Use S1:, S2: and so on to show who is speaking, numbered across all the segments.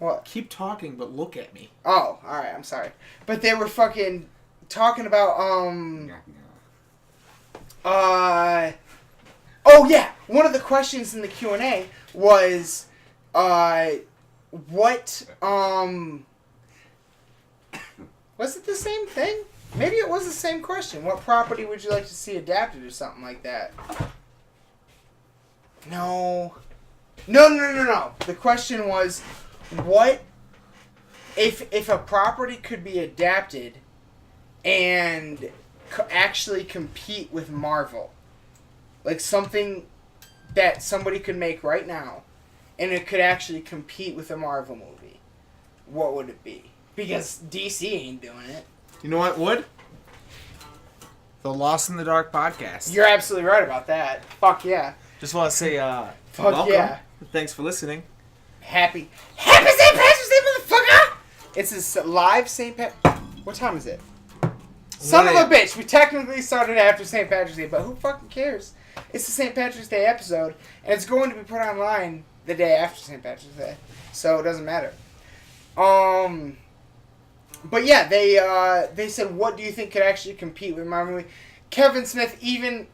S1: What?
S2: Keep talking, but look at me.
S1: Oh, alright, I'm sorry. But they were fucking talking about, oh yeah, one of the questions in the Q&A was, what, was it the same thing? Maybe it was the same question. What property would you like to see adapted or something like that? No. No. The question was, what if a property could be adapted and actually compete with Marvel? Like something that somebody could make right now and it could actually compete with a Marvel movie. What would it be? Because DC ain't doing it.
S2: You know what would? The Lost in the Dark podcast.
S1: You're absolutely right about that. Fuck yeah.
S2: Just want to say,
S1: fuck
S2: welcome.
S1: Yeah.
S2: Thanks for listening.
S1: Happy St. Patrick's Day, motherfucker! It's a live St. What time is it? Son of a bitch, we technically started after St. Patrick's Day, but who fucking cares? It's the St. Patrick's Day episode, and it's going to be put online the day after St. Patrick's Day, so it doesn't matter. But yeah, they said, what do you think could actually compete with Marvel movie? Kevin Smith even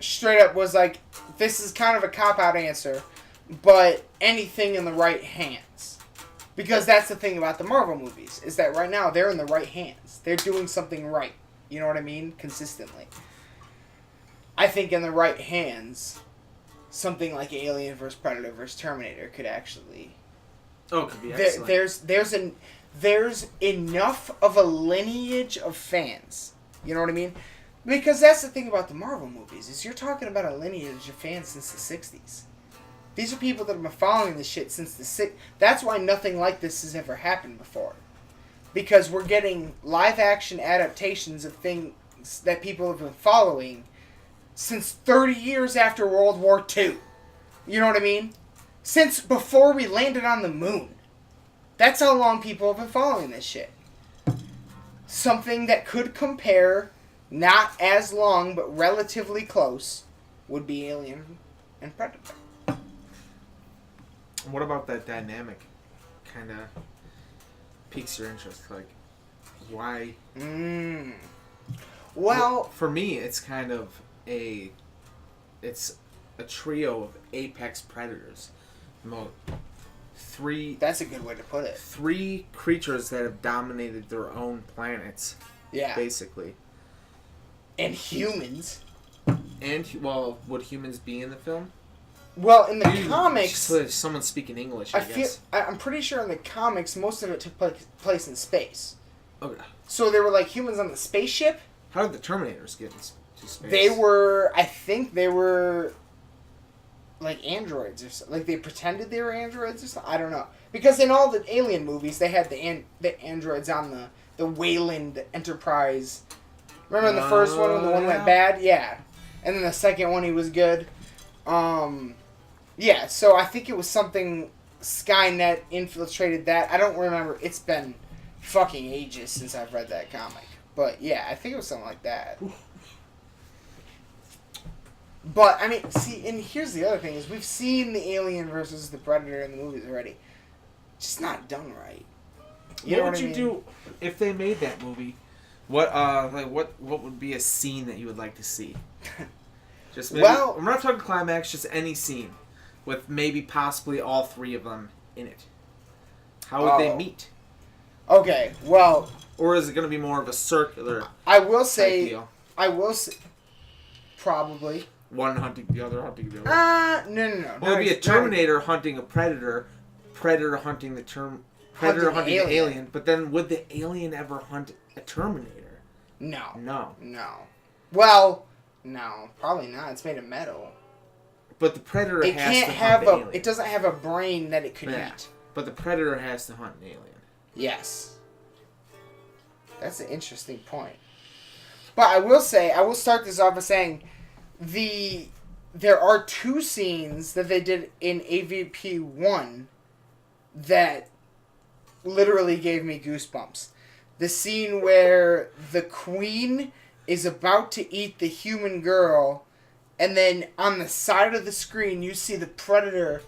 S1: straight up was like, this is kind of a cop-out answer, but anything in the right hands. Because that's the thing about the Marvel movies, is that right now they're in the right hands. They're doing something right. You know what I mean? Consistently. I think in the right hands, something like Alien vs. Predator vs. Terminator could actually...
S2: Oh, it could be excellent.
S1: There's enough of a lineage of fans. You know what I mean? Because that's the thing about the Marvel movies, is you're talking about a lineage of fans since the 60s. These are people that have been following this shit since the 60s. That's why nothing like this has ever happened before. Because we're getting live-action adaptations of things that people have been following since 30 years after World War II. You know what I mean? Since before we landed on the moon. That's how long people have been following this shit. Something that could compare, not as long, but relatively close, would be Alien and Predator.
S2: What about that dynamic? Kind of piques your interest. Like, why?
S1: Well,
S2: for me, it's kind of a trio of apex predators.
S1: That's a good way to put it.
S2: 3 creatures that have dominated their own planets.
S1: Yeah.
S2: Basically.
S1: And humans.
S2: And, well, would humans be in the film?
S1: Well, in the comics...
S2: So someone speaking English, I guess.
S1: I'm pretty sure in the comics, most of it took place in space.
S2: Okay.
S1: So there were, like, humans on the spaceship.
S2: How did the Terminators get into space?
S1: I think they were... like androids or something. Like they pretended they were androids or something. I don't know. Because in all the Alien movies, they had the androids on the Wayland Enterprise. Remember in the first one when the one went bad? Yeah. And then the second one he was good. Yeah, so I think it was something Skynet infiltrated that. I don't remember. It's been fucking ages since I've read that comic. But yeah, I think it was something like that. But, I mean, see, and here's the other thing, is we've seen the Alien versus the Predator in the movies already. Just not done right.
S2: What would you do if they made that movie? What would be a scene that you would like to see? Just maybe, we're not talking climax, just any scene. With maybe possibly all 3 of them in it. How would they meet?
S1: Okay, well...
S2: Or is it going to be more of a circular
S1: deal? Probably.
S2: One hunting the other, hunting the other.
S1: No.
S2: Well, it would be a Terminator hunting a Predator, Predator hunting the Predator hunting the alien. But then would the alien ever hunt a Terminator?
S1: No. Well, no, probably not. It's made of metal.
S2: But the Predator has to hunt the alien.
S1: It doesn't have a brain that it could eat.
S2: But the Predator has to hunt an alien.
S1: Yes. That's an interesting point. But I will start this off by saying there are 2 scenes that they did in AVP 1 that literally gave me goosebumps. The scene where the queen is about to eat the human girl, and then on the side of the screen you see the Predator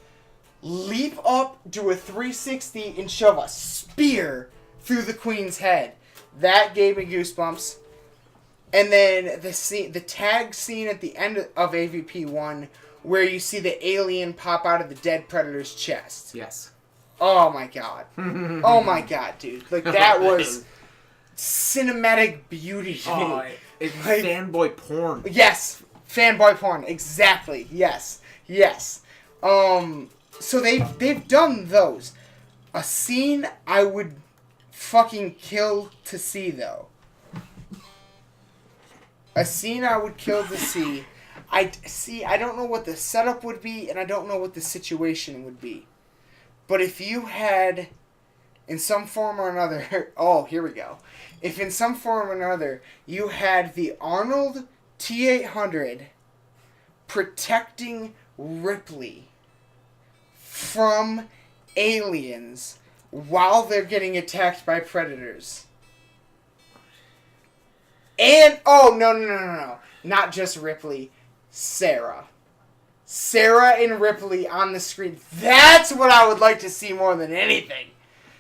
S1: leap up, do a 360, and shove a spear through the queen's head. That gave me goosebumps. And then the tag scene at the end of AVP 1 where you see the alien pop out of the dead predator's chest.
S2: Yes.
S1: Oh my god. Oh my god, dude. Like, that was cinematic beauty to me.
S2: It's fanboy porn.
S1: Yes. Fanboy porn. Exactly. Yes. Yes. So they've done those. A scene I would fucking kill to see, though. A scene I would kill to see. I don't know what the setup would be, and I don't know what the situation would be. But if you had, in some form or another... Oh, here we go. If in some form or another, you had the Arnold T-800 protecting Ripley from aliens while they're getting attacked by predators. And, oh, no. Not just Ripley. Sarah and Ripley on the screen. That's what I would like to see more than anything.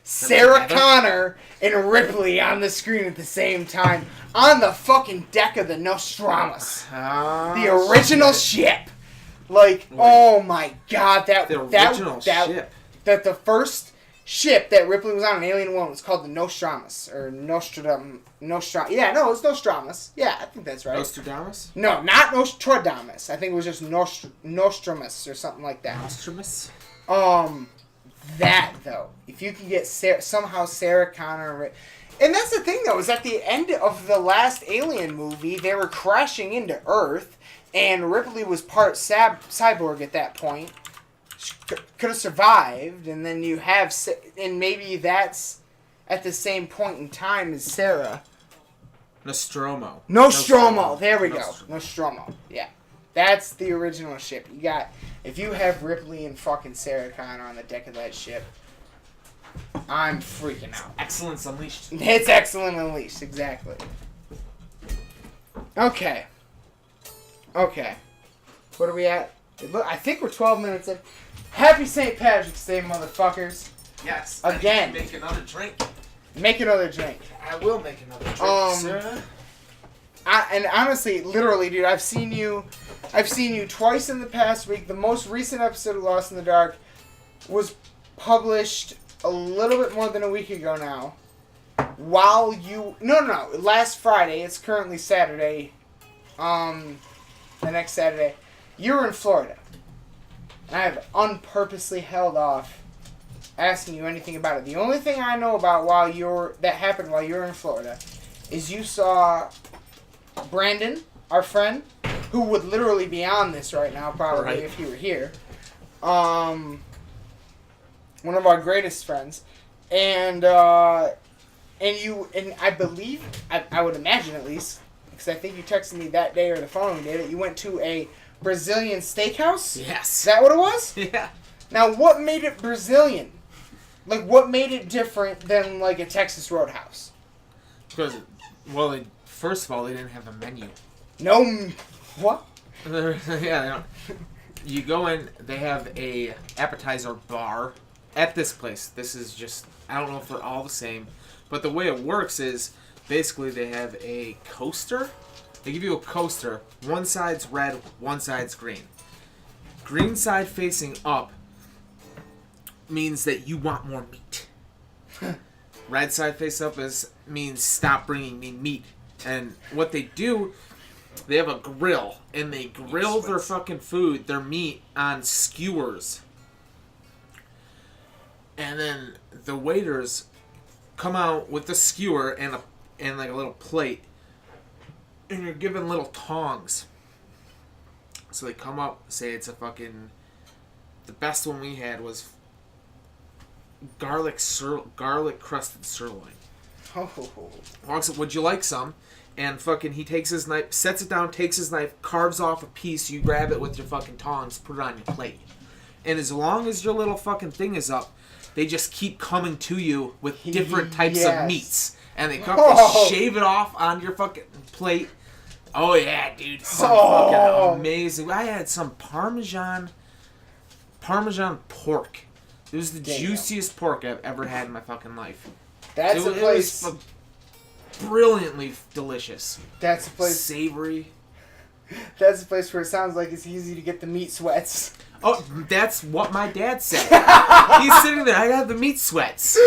S1: Sarah Connor and Ripley on the screen at the same time. On the fucking deck of the Nostradamus. The original ship. Like, oh my god. That ship. That the first ship that Ripley was on in Alien 1 was called the Nostradamus. Or yeah, no, it was Nostradamus. Yeah, I think that's right.
S2: Nostradamus?
S1: No, not Nostradamus. I think it was just Nostramus or something like that.
S2: Nostramus?
S1: That, though. If you can get somehow Sarah Connor... And that's the thing, though, is at the end of the last Alien movie, they were crashing into Earth, and Ripley was part cyborg at that point. She could have survived, and then you have... And maybe that's at the same point in time as Sarah.
S2: Nostromo.
S1: There we go. Nostromo. Yeah. That's the original ship. You got... If you have Ripley and fucking Sarah Connor on the deck of that ship, I'm freaking out.
S2: Excellence Unleashed.
S1: It's Excellence Unleashed, exactly. Okay. What are we at? I think we're 12 minutes in. Happy St. Patrick's Day, motherfuckers.
S2: Yes.
S1: Again.
S2: Make another drink.
S1: Make another drink.
S2: I will make another drink, sir.
S1: And honestly, literally, dude, I've seen you twice in the past week. The most recent episode of Lost in the Dark was published a little bit more than a week ago now. Last Friday. It's currently Saturday. The next Saturday. You were in Florida. And I have unpurposely held off asking you anything about it. The only thing I know about that happened while you were in Florida is you saw Brandon, our friend, who would literally be on this right now, probably, if he were here. One of our greatest friends. And I believe, I would imagine at least, because I think you texted me that day or the following day, that you went to a Brazilian steakhouse?
S2: Yes.
S1: Is that what it was?
S2: Yeah.
S1: Now, what made it Brazilian? Like, what made it different than, like, a Texas Roadhouse?
S2: Because, first of all, they didn't have a menu.
S1: No. What?
S2: Yeah, they don't. You go in, they have a appetizer bar at this place. This is just, I don't know if they're all the same, but the way it works is basically they have a coaster. They give you a coaster. One side's red, one side's green. Green side facing up means that you want more meat. Red side face up means stop bringing me meat. And what they do, they have a grill, and they grill their fucking food, their meat, on skewers. And then the waiters come out with the skewer and like a little plate, and you're given little tongs. So they come up, say it's a fucking... The best one we had was garlic crusted sirloin. Walks up, would you like some? And fucking he takes his knife, sets it down, takes his knife, carves off a piece, you grab it with your fucking tongs, put it on your plate. And as long as your little fucking thing is up, they just keep coming to you with different types of meats. And they come and shave it off on your fucking plate. Oh yeah, dude. Some fucking amazing. I had some Parmesan Parmesan pork. It was the juiciest pork I've ever had in my fucking life.
S1: That's a place.
S2: It was brilliantly delicious.
S1: That's a place.
S2: Savory.
S1: That's a place where it sounds like it's easy to get the meat sweats.
S2: Oh, that's what my dad said. He's sitting there. I got the meat sweats.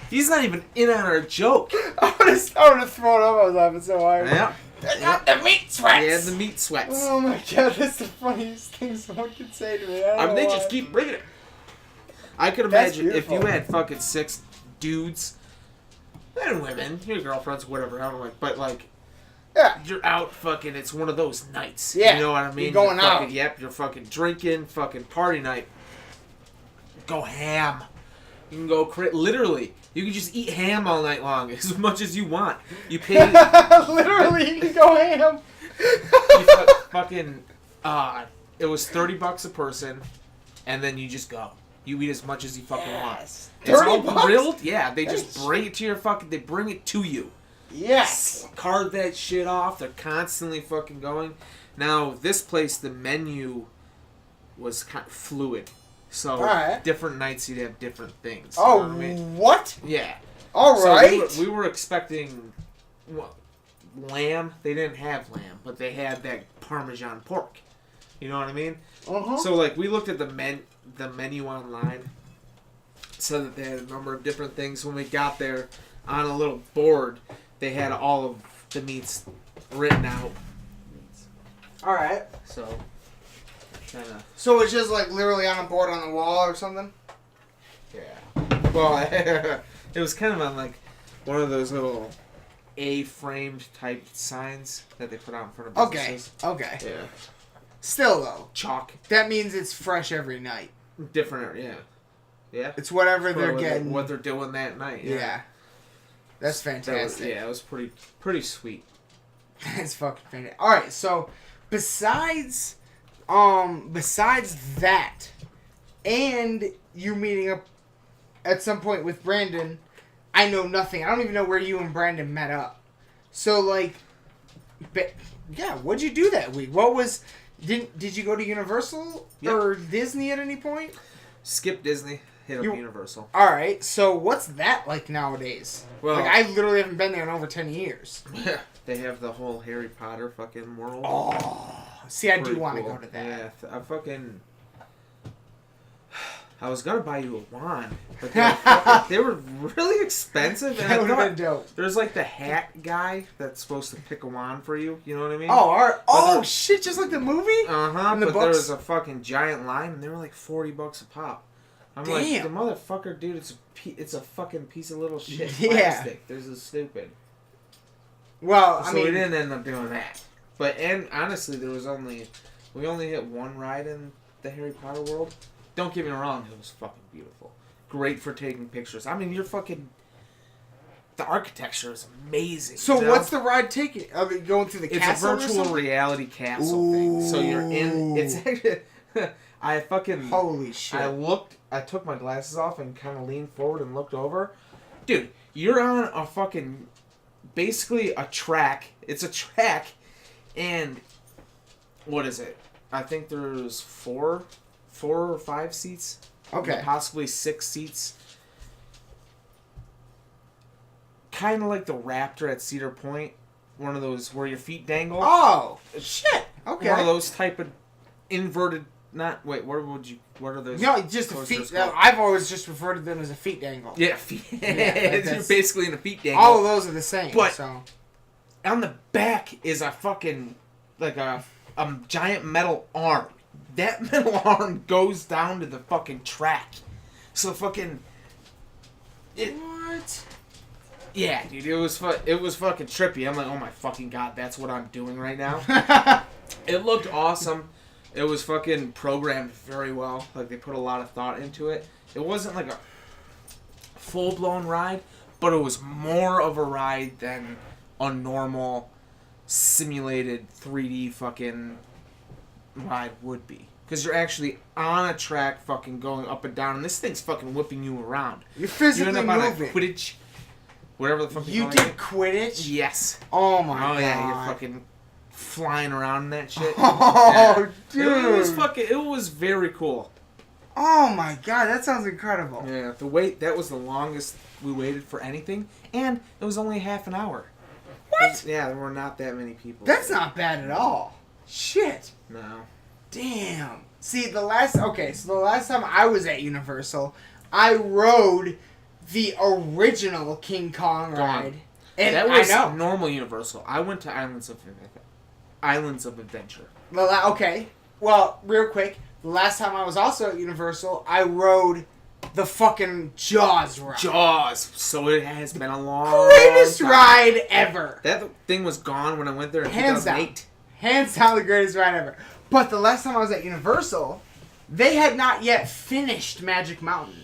S2: He's not even in on our joke.
S1: I would have thrown up. I was laughing so hard.
S2: Yeah.
S1: I got the meat sweats.
S2: Yeah, the meat sweats.
S1: Oh my god, that's the funniest thing someone could say to me. I mean,
S2: they just keep bringing it. I could imagine if you had fucking 6 dudes and women, your girlfriends, whatever, I don't know, but like,
S1: yeah,
S2: you're out fucking. It's one of those nights.
S1: Yeah,
S2: you know what I mean.
S1: You're going
S2: fucking,
S1: out.
S2: Yep, you're fucking drinking, fucking party night. Go ham. You can go literally. You can just eat ham all night long as much as you want. You pay.
S1: Literally, you can go ham.
S2: You fucking. It was $30 a person, and then you just go. You eat as much as you fucking want. It's all grilled. Yeah, they just bring it to your fucking. They bring it to you.
S1: Yes.
S2: Carve that shit off. They're constantly fucking going. Now, this place, the menu was kind of fluid. So, different nights you'd have different things.
S1: Oh,
S2: you know what I mean?
S1: What?
S2: Yeah.
S1: All right.
S2: We were expecting lamb. They didn't have lamb, but they had that Parmesan pork. You know what I mean?
S1: Uh-huh.
S2: So, like, we looked at the menu online. So that they had a number of different things. When we got there, on a little board, they had all of the meats written out.
S1: All right.
S2: So,
S1: So it's just like literally on a board on the wall or something?
S2: Yeah. Well, it was kind of on like one of those little A-framed type signs that they put out in front of businesses.
S1: Okay.
S2: Yeah.
S1: Still though.
S2: Chalk.
S1: That means it's fresh every night.
S2: Different, yeah. Yeah.
S1: It's whatever they're getting.
S2: What they're doing that night.
S1: Yeah. That's fantastic.
S2: It was pretty sweet.
S1: That's fucking fantastic. All right, so besides that, and you meeting up at some point with Brandon, I know nothing. I don't even know where you and Brandon met up. So like, yeah, what'd you do that week? What was? Did you go to Universal or Disney at any point?
S2: Skip Disney. Hit up Universal.
S1: All right, so what's that like nowadays? Well, like I literally haven't been there in over 10 years.
S2: They have the whole Harry Potter fucking world.
S1: Oh, see, I do want to go to that.
S2: Yeah, I was gonna buy you a wand, but they were really expensive. And
S1: that would have been dope.
S2: There's like the hat guy that's supposed to pick a wand for you. You know what I mean?
S1: Oh, all right. Oh shit! Just like the movie.
S2: But there was a fucking giant line, and they were like $40 a pop. I'm
S1: Damn.
S2: like, the motherfucker, dude, it's a fucking piece of little shit plastic. This is stupid.
S1: Well,
S2: so we didn't end up doing that. And honestly, we only hit one ride in the Harry Potter world. Don't get me wrong, it was fucking beautiful. Great for taking pictures. I mean, the architecture is amazing.
S1: So what's the ride taking? Are they going through the castle?
S2: It's a virtual reality castle thing. So you're in. It's actually.
S1: Holy shit!
S2: I took my glasses off and kind of leaned forward and looked over. Dude, you're on a fucking, basically a track. It's a track, and what is it? I think there's four or 5 seats.
S1: Okay.
S2: Possibly 6 seats. Kind of like the Raptor at Cedar Point. One of those where your feet dangle.
S1: Oh, shit. Okay.
S2: One of those type of inverted. What are those?
S1: No, just a feet. I've always just referred to them as a feet dangle.
S2: Yeah, feet. You're basically in a feet dangle.
S1: All of those are the same.
S2: But on the back is a fucking like a giant metal arm. That metal arm goes down to the fucking track. So fucking.
S1: What?
S2: Yeah, dude, it was fucking trippy. I'm like, oh my fucking god, that's what I'm doing right now. It looked awesome. It was fucking programmed very well. Like, they put a lot of thought into it. It wasn't like a full-blown ride, but it was more of a ride than a normal simulated 3D fucking ride would be. Because you're actually on a track fucking going up and down, and this thing's fucking whipping you around.
S1: You're physically moving.
S2: You end up on a Quidditch, whatever the fuck
S1: you did Quidditch?
S2: Yes.
S1: Oh my god.
S2: Oh yeah, you're fucking flying around in that shit.
S1: Oh,
S2: yeah. Dude. It was very cool.
S1: Oh my god, that sounds incredible.
S2: Yeah, that was the longest we waited for anything, and it was only half an hour.
S1: What?
S2: Yeah, there were not that many people.
S1: That's not bad at all. Shit.
S2: No.
S1: Damn. See, the last time I was at Universal, I rode the original King Kong ride. And
S2: that was
S1: I know.
S2: normal Universal. I went to Islands of Adventure.
S1: Okay. Well, real quick, the last time I was also at Universal, I rode the fucking Jaws ride.
S2: Jaws. So it has been a long
S1: greatest
S2: time.
S1: Ride ever.
S2: That thing was gone when I went there in
S1: Hands
S2: 2008.
S1: down. Hands down the greatest ride ever. But the last time I was at Universal, they had not yet finished Magic Mountain.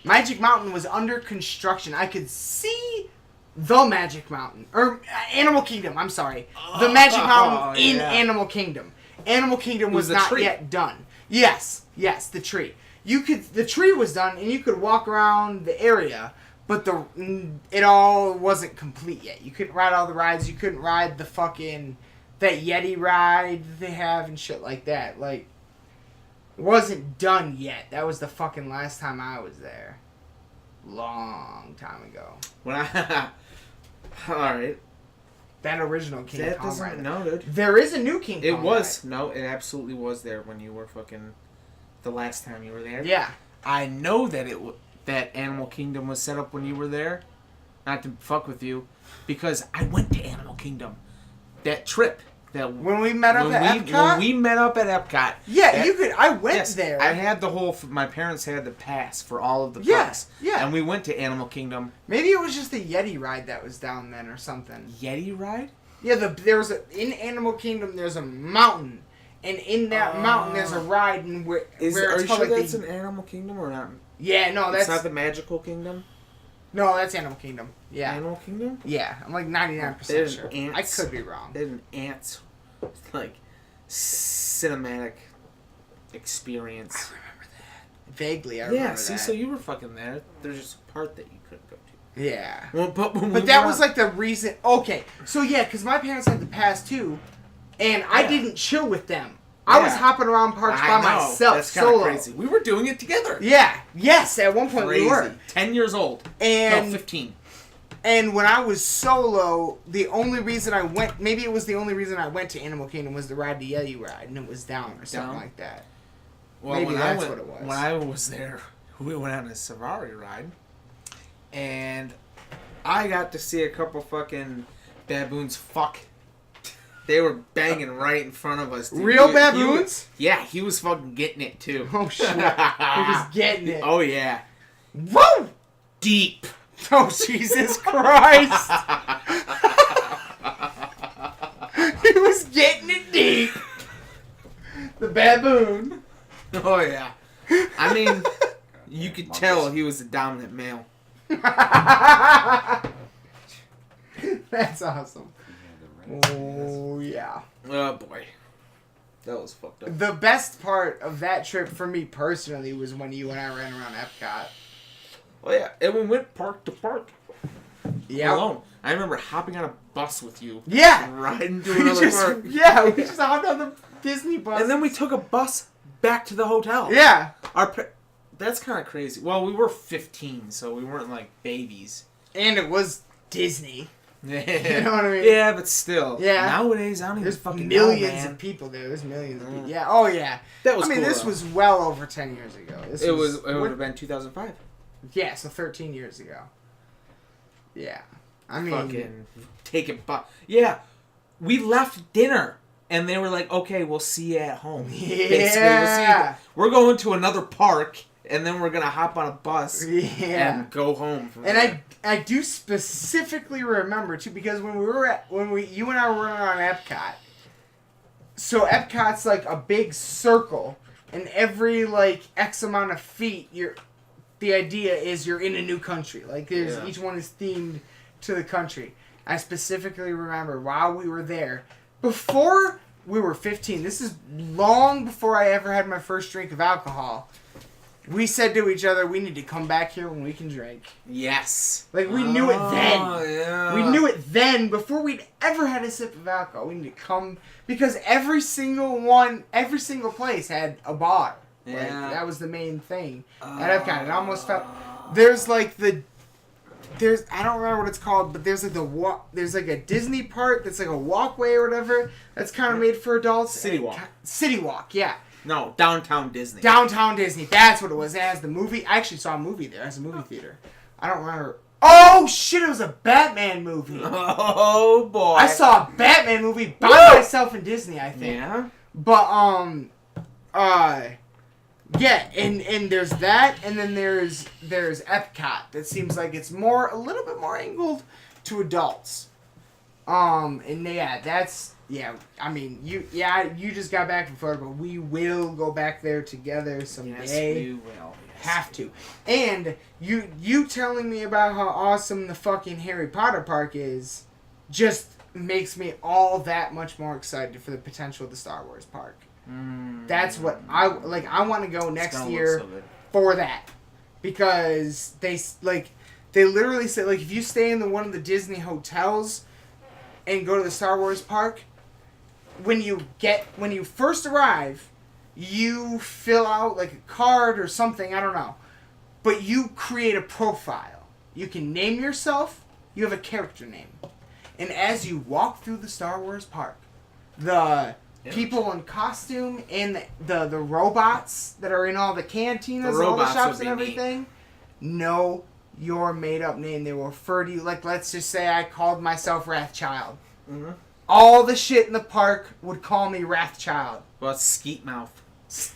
S1: Magic Mountain was under construction. I could see the Magic Mountain. Or Animal Kingdom, I'm sorry. The Magic Mountain in Animal Kingdom. Animal Kingdom was not yet done. Yes, the tree. The tree was done, and you could walk around the area, but it all wasn't complete yet. You couldn't ride all the rides. You couldn't ride the fucking that Yeti ride that they have and shit like that. Like, it wasn't done yet. That was the fucking last time I was there. Long time ago.
S2: All right.
S1: That original King Kong ride.
S2: No, dude.
S1: There is a new King Kong
S2: It was.
S1: ride.
S2: No, it absolutely was there when you were fucking... The last time you were there.
S1: Yeah.
S2: I know that that Animal Kingdom was set up when you were there. Not to fuck with you. Because I went to Animal Kingdom. That trip.
S1: When we met up at Epcot?
S2: When we met up at Epcot.
S1: Yeah, you could... I went there.
S2: I had the whole... My parents had the pass for all of the parks.
S1: Yeah.
S2: And we went to Animal Kingdom.
S1: Maybe it was just the Yeti ride that was down then or something.
S2: Yeti ride?
S1: Yeah, there was in Animal Kingdom, there's a mountain. And in that mountain, there's a ride where
S2: are you sure that's an Animal Kingdom or not?
S1: Yeah, no, that's...
S2: It's not the Magical Kingdom?
S1: No, that's Animal Kingdom. Yeah.
S2: Animal Kingdom?
S1: Yeah, I'm like 99% sure. I could be wrong.
S2: There's an ants, like, cinematic experience.
S1: I remember that. Vaguely, I remember that.
S2: Yeah, see, so you were fucking there. There's just a part that you couldn't go to.
S1: Yeah.
S2: Well,
S1: but that was like the reason... Okay, so yeah, because my parents had the pass too, and I didn't chill with them. I was hopping around parks by myself,
S2: that's kind of crazy. We were doing it together.
S1: Yeah. Yes, at one point we were.
S2: 10 years old.
S1: And
S2: 15.
S1: And when I was solo, the only reason I went... Maybe it was the only reason I went to Animal Kingdom was to ride the Yeti ride, and it was down or something like that.
S2: Well,
S1: maybe that's what it was.
S2: When I was there, we went on a safari ride, and I got to see a couple fucking baboons fuck. They were banging right in front of us. Dude.
S1: Real baboons?
S2: He was fucking getting it, too.
S1: Oh, shit. He was getting it.
S2: Oh, yeah.
S1: Whoa!
S2: Deep.
S1: Oh, Jesus Christ. He was getting it deep. The baboon.
S2: Oh, yeah. I mean, you could tell he was a dominant male.
S1: That's awesome. Oh, yeah.
S2: Oh, boy. That was fucked up.
S1: The best part of that trip for me personally was when you and I ran around Epcot.
S2: Oh, yeah. And we went park to park.
S1: Yeah.
S2: Alone. I remember hopping on a bus with you.
S1: Yeah.
S2: Riding to another park.
S1: Yeah, we just hopped on the Disney bus.
S2: And then we took a bus back to the hotel.
S1: Yeah.
S2: That's kind of crazy. Well, we were 15, so we weren't like babies.
S1: And it was Disney.
S2: Yeah.
S1: You know what I mean?
S2: Yeah, but still.
S1: Yeah.
S2: Nowadays, I don't even
S1: There's
S2: fucking
S1: millions
S2: know,
S1: of people there. There's millions of people. Yeah. Oh, yeah.
S2: That was
S1: I mean,
S2: cool,
S1: this
S2: though.
S1: was well over 10 years ago.
S2: It would have been 2005.
S1: Yeah, so 13 years ago. Yeah. I mean...
S2: Fucking take it back. Yeah. We left dinner. And they were like, okay, we'll see you at home.
S1: Yeah.
S2: Basically, we're going to another park. And then we're going to hop on a bus.
S1: Yeah.
S2: And go home from
S1: and
S2: there.
S1: I do specifically remember, too, because when you and I were on Epcot, so Epcot's like a big circle, and every, like, X amount of feet, the idea is you're in a new country. Like, each one is themed to the country. I specifically remember while we were there, before we were 15, this is long before I ever had my first drink of alcohol, we said to each other, we need to come back here when we can drink.
S2: Yes.
S1: Like, we knew it then.
S2: Yeah.
S1: We knew it then, before we'd ever had a sip of alcohol. We need to come, because every single place had a bar. Yeah. Like, that was the main thing at Epcot. It almost felt... There's like the... I don't remember what it's called, but there's like there's like a Disney part that's like a walkway or whatever that's kind of made for adults.
S2: City Walk.
S1: City Walk, yeah.
S2: No, Downtown Disney.
S1: Downtown Disney, that's what it was. It has the movie. I actually saw a movie there. It has a movie theater. I don't remember. Oh shit! It was a Batman movie.
S2: Oh boy!
S1: I saw a Batman movie by myself in Disney. I think.
S2: Yeah.
S1: But yeah, and there's that, and then there's Epcot. That seems like it's a little bit more angled to adults. And I mean, you just got back from Florida, but we will go back there together someday.
S2: Yes, we will. Yes,
S1: have to. And you telling me about how awesome the fucking Harry Potter park is, just makes me all that much more excited for the potential of the Star Wars park. That's what I like. I want to go next year for that, because they literally said, like, if you stay in one of the Disney hotels and go to the Star Wars park, when you first arrive, you fill out like a card or something, I don't know, but you create a profile. You can name yourself. You have a character name, and as you walk through the Star Wars park, the people in costume and the robots that are in all the cantinas, all the shops and everything, know your made up name. They will refer to you, like, let's just say I called myself Wrathchild. Mm-hmm. All the shit in the park would call me Wrathchild.
S2: Well, Skeet Mouth.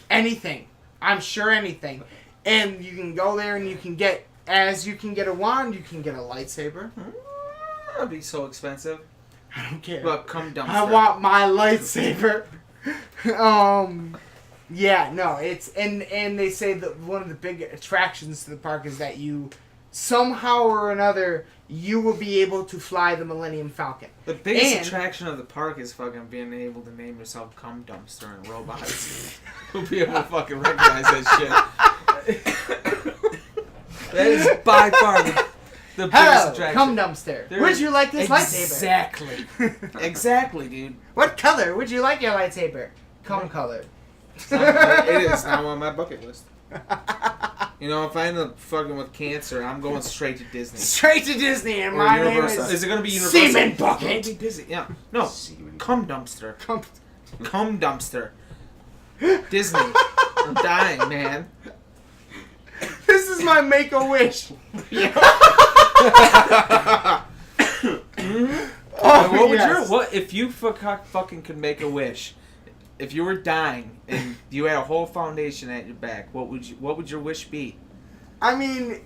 S1: Anything. I'm sure anything. And you can go there and you can get a wand, you can get a lightsaber.
S2: That'd be so expensive.
S1: I don't care.
S2: But come dumpster.
S1: I want my lightsaber. Yeah, no, it's and they say that one of the big attractions to the park is that you somehow or another you will be able to fly the Millennium Falcon.
S2: The biggest attraction of the park is fucking being able to name yourself Cum Dumpster and robots. You'll be able to fucking recognize that shit. That is by far the biggest attraction.
S1: Cum Dumpster. Would you like this lightsaber?
S2: Exactly. Exactly, dude.
S1: What color would you like your lightsaber? Cum color.
S2: It is now on my bucket list. You know, if I end up fucking with cancer, I'm going straight to Disney.
S1: Straight to Disney, and my name
S2: is it going to be Universal?
S1: Semen Bucket.
S2: Be busy. Yeah. No. Cum Dumpster. Cum Dumpster. Disney. I'm dying, man.
S1: This is my Make-A-Wish.
S2: What if you fucking could make a wish? If you were dying and you had a whole foundation at your back, what would your wish be?
S1: I mean,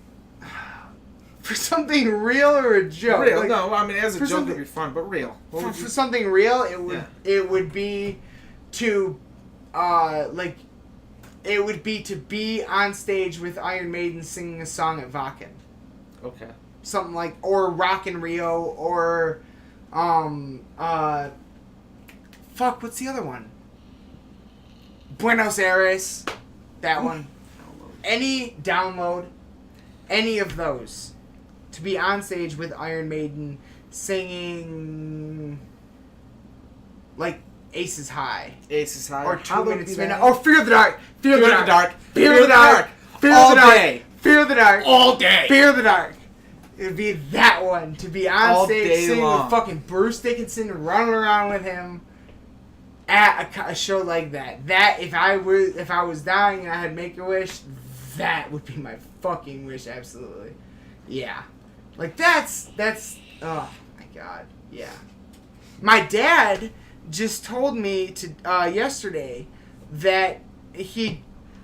S1: for something real or a joke?
S2: Real, like, no. I mean, as a joke, it'd be fun, but real.
S1: For something real, it would be to, it would be to be on stage with Iron Maiden singing a song at Wacken.
S2: Okay.
S1: Something like, or Rock in Rio, or, what's the other one? Buenos Aires, that one. Any of those, to be on stage with Iron Maiden singing, like, Aces High.
S2: Aces High.
S1: Or 2 Minutes Midnight. Or Fear the Dark.
S2: Fear the Dark.
S1: Fear the Dark.
S2: All day.
S1: Fear the Dark.
S2: All day.
S1: Fear the Dark. It would be that one, to be on
S2: all
S1: stage singing with fucking Bruce Dickinson, running around with him at a show like that. That, if I was dying and I had Make-A-Wish, that would be my fucking wish, absolutely. Yeah. Like, that's, oh my god, yeah. My dad just told me yesterday that he,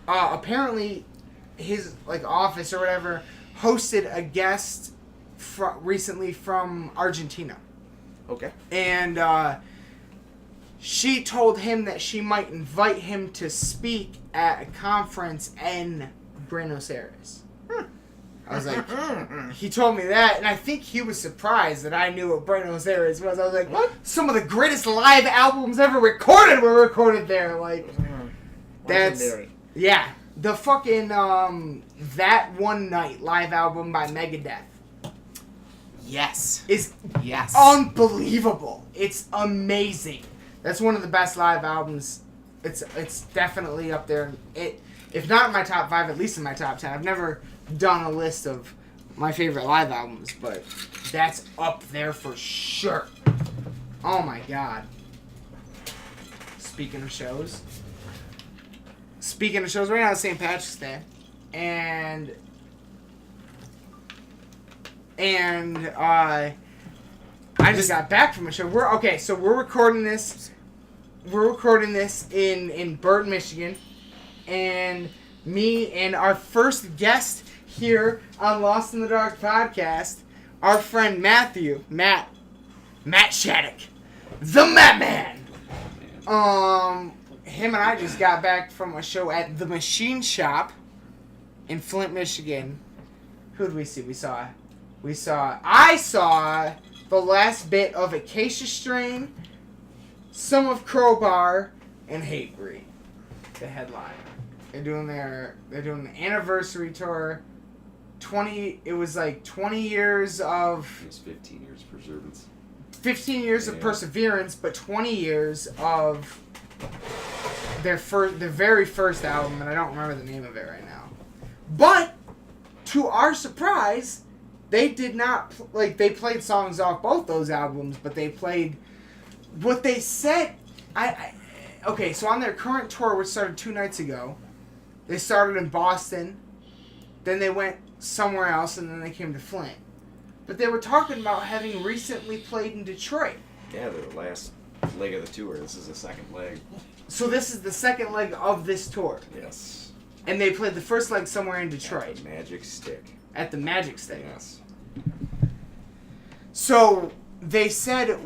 S1: apparently his, like, office or whatever hosted a guest recently from Argentina.
S2: Okay.
S1: And, she told him that she might invite him to speak at a conference in Buenos Aires. I was like, he told me that, and I think he was surprised that I knew what Buenos Aires was. I was like, what? Some of the greatest live albums ever recorded were recorded there. Like, that's, yeah. The fucking, That One Night live album by Megadeth.
S2: Yes.
S1: Is unbelievable. It's amazing. That's one of the best live albums. It's definitely up there. if not in my top 5, at least in my top 10. I've never done a list of my favorite live albums, but that's up there for sure. Oh my god. Speaking of shows, right now it's St. Patrick's Day, and I just got back from a show. We're recording this. We're recording this in Burton, Michigan, and me and our first guest here on Lost in the Dark podcast, our friend Matt Shattuck, the Matt Man. Him and I just got back from a show at the Machine Shop in Flint, Michigan. Who did we see? I saw the last bit of Acacia Strain, some of Crowbar, and Hatebreed, the headline. They're doing the anniversary tour. It was like 20 years of...
S3: It was 15 years of perseverance.
S1: 15 years of perseverance, but 20 years of their very first album, and I don't remember the name of it right now. But, to our surprise, they did not... they played songs off both those albums, but they played... What they said... Okay, so on their current tour, which started 2 nights ago, they started in Boston, then they went somewhere else, and then they came to Flint. But they were talking about having recently played in Detroit.
S3: Yeah, the last leg of the tour. This is the second leg.
S1: So this is the second leg of this tour.
S3: Yes.
S1: And they played the first leg somewhere in Detroit.
S3: At the Magic Stick.
S1: At the Magic Stick.
S3: Yes.
S1: So they said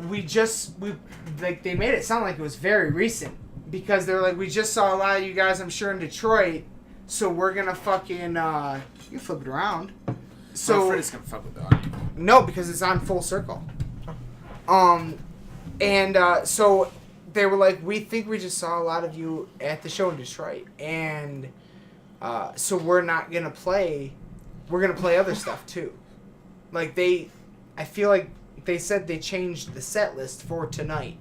S1: they made it sound like it was very recent, because they were like, we just saw a lot of you guys, I'm sure, in Detroit, so we're gonna fucking you flip it around. So
S2: I'm afraid it's gonna fuck with the audio.
S1: No, because it's on full circle. So they were like, we think we just saw a lot of you at the show in Detroit, and so we're not gonna play. We're gonna play other stuff too. I feel like they said they changed the set list for tonight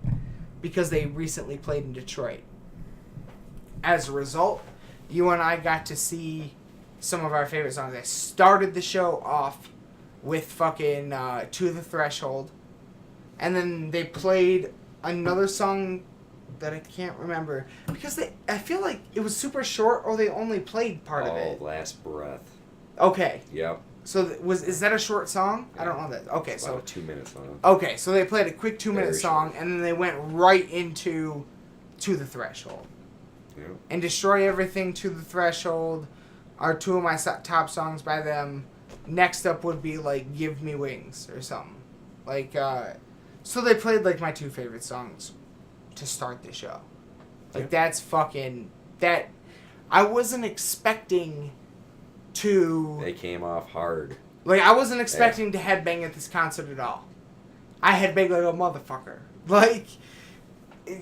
S1: because they recently played in Detroit. As a result, you and I got to see some of our favorite songs. I started the show off with fucking To the Threshold, and then they played another song that I can't remember because I feel like it was super short, or they only played part of it.
S3: Last Breath.
S1: Okay.
S3: Yep.
S1: So is that a short song? Yeah. I don't know that. Okay,
S3: so about a 2-minute song.
S1: Okay, so they played a quick 2-minute song, short. And then they went right into To the Threshold.
S3: Yep. And
S1: Destroy Everything, To the Threshold are 2 of my top songs by them. Next up would be like Give Me Wings or something. So they played like my 2 favorite songs to start the show. That's fucking that. I wasn't expecting to.
S3: They came off hard.
S1: I wasn't expecting to headbang at this concert at all. I headbanged like a motherfucker.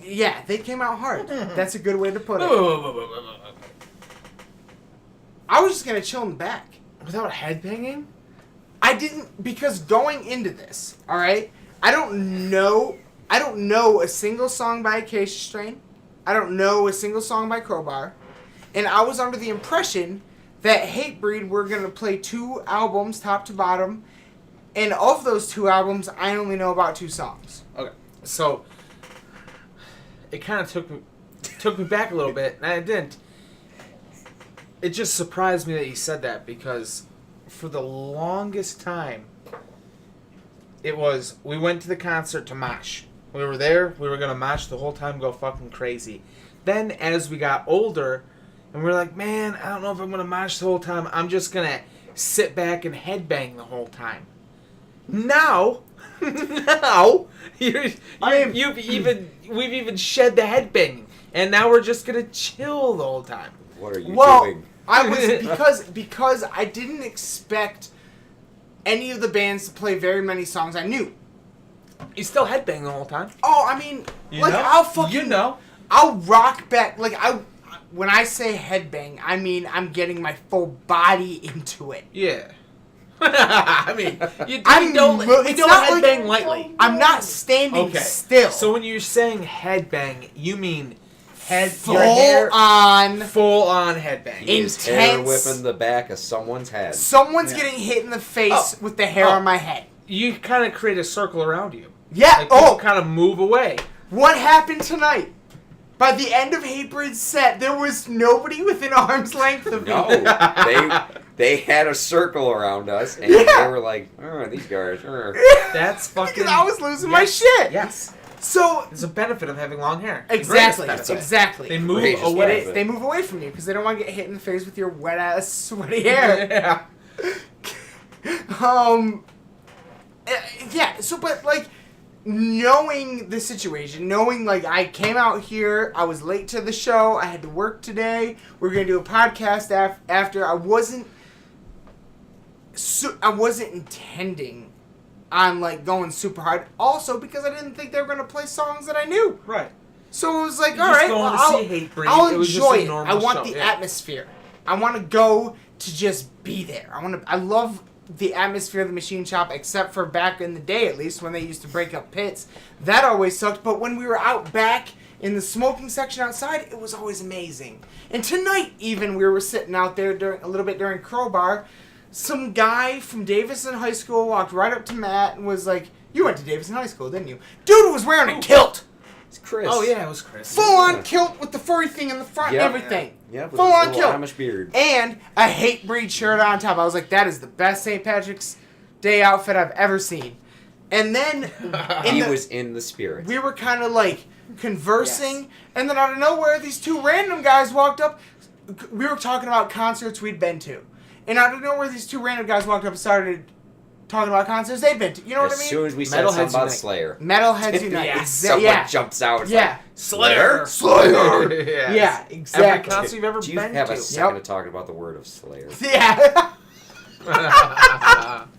S1: Yeah, they came out hard. That's a good way to put it. I was just gonna chill in the back.
S2: Without headbanging?
S1: I didn't, because going into this, alright, I don't know a single song by Acacia Strain. I don't know a single song by Crowbar. And I was under the impression that Hatebreed were going to play 2 albums, top to bottom. And of those 2 albums, I only know about 2 songs.
S2: Okay, so it kind of took me back a little bit, and I didn't. It just surprised me that you said that, because for the longest time, it was, we went to the concert to mosh. We were there, we were going to mosh the whole time, go fucking crazy. Then, as we got older, and we were like, man, I don't know if I'm going to mosh the whole time. I'm just going to sit back and headbang the whole time. Now, we've even shed the headbanging, and now we're just going to chill the whole time.
S3: What are you doing?
S1: I was because I didn't expect any of the bands to play very many songs I knew.
S2: You still headbang the whole time.
S1: Oh, I mean, I'll rock back. When I say headbang, I mean I'm getting my full body into it.
S2: Yeah. I mean, you don't headbang lightly.
S1: I'm not standing still.
S2: So when you're saying headbang, you mean
S1: full on
S2: headbang.
S1: Intense.
S3: Hair whipping the back of someone's head.
S1: Someone's getting hit in the face with the hair on my head.
S2: You kind of create a circle around you.
S1: Yeah.
S2: Like, kind of move away.
S1: What happened tonight? By the end of Hatebreed's set, there was nobody within arm's length of me.
S3: No, they had a circle around us, and they were like, "Oh, these guys."
S2: That's fucking.
S1: Because I was losing my shit.
S2: Yes.
S1: So
S2: there's a benefit of having long hair.
S1: Exactly. They move away. They move away from you because they don't want to get hit in the face with your wet ass, sweaty hair. Yeah. So, but like, knowing the situation, knowing like I came out here, I was late to the show, I had to work today. We're gonna do a podcast after. I wasn't intending on like going super hard. Also because I didn't think they were gonna play songs that I knew.
S2: Right.
S1: So it was like, all right, I'll enjoy it. I want the atmosphere. I want to go to just be there. I love the atmosphere of the machine shop, except for back in the day, at least, when they used to break up pits. That always sucked, but when we were out back in the smoking section outside, it was always amazing. And tonight, even, we were sitting out there a little bit during Crowbar. Some guy from Davison High School walked right up to Matt and was like, "You went to Davison High School, didn't you?" Dude was wearing a kilt!
S3: It's Chris.
S2: Oh, yeah, it was Chris.
S1: Full-on kilt with the furry thing in the front and everything.
S3: Yeah, with
S1: full-on kilt.
S3: Amish beard.
S1: And a Hatebreed shirt on top. I was like, that is the best St. Patrick's Day outfit I've ever seen. And then...
S3: he was in the spirit.
S1: We were kind of like conversing, and then out of nowhere, these two random guys walked up. We were talking about concerts we'd been to. And out of nowhere, these two random guys walked up and started talking about concerts they'd been to. You know what I mean?
S3: As soon as we said something about Slayer.
S1: Metalheads Unite.
S3: Someone jumps out.
S1: Yeah.
S3: Like, Slayer?
S1: Yes. Yeah, exactly.
S2: Every concert you've ever been to.
S3: Do you have a second to talk about the word of Slayer?
S1: Yeah.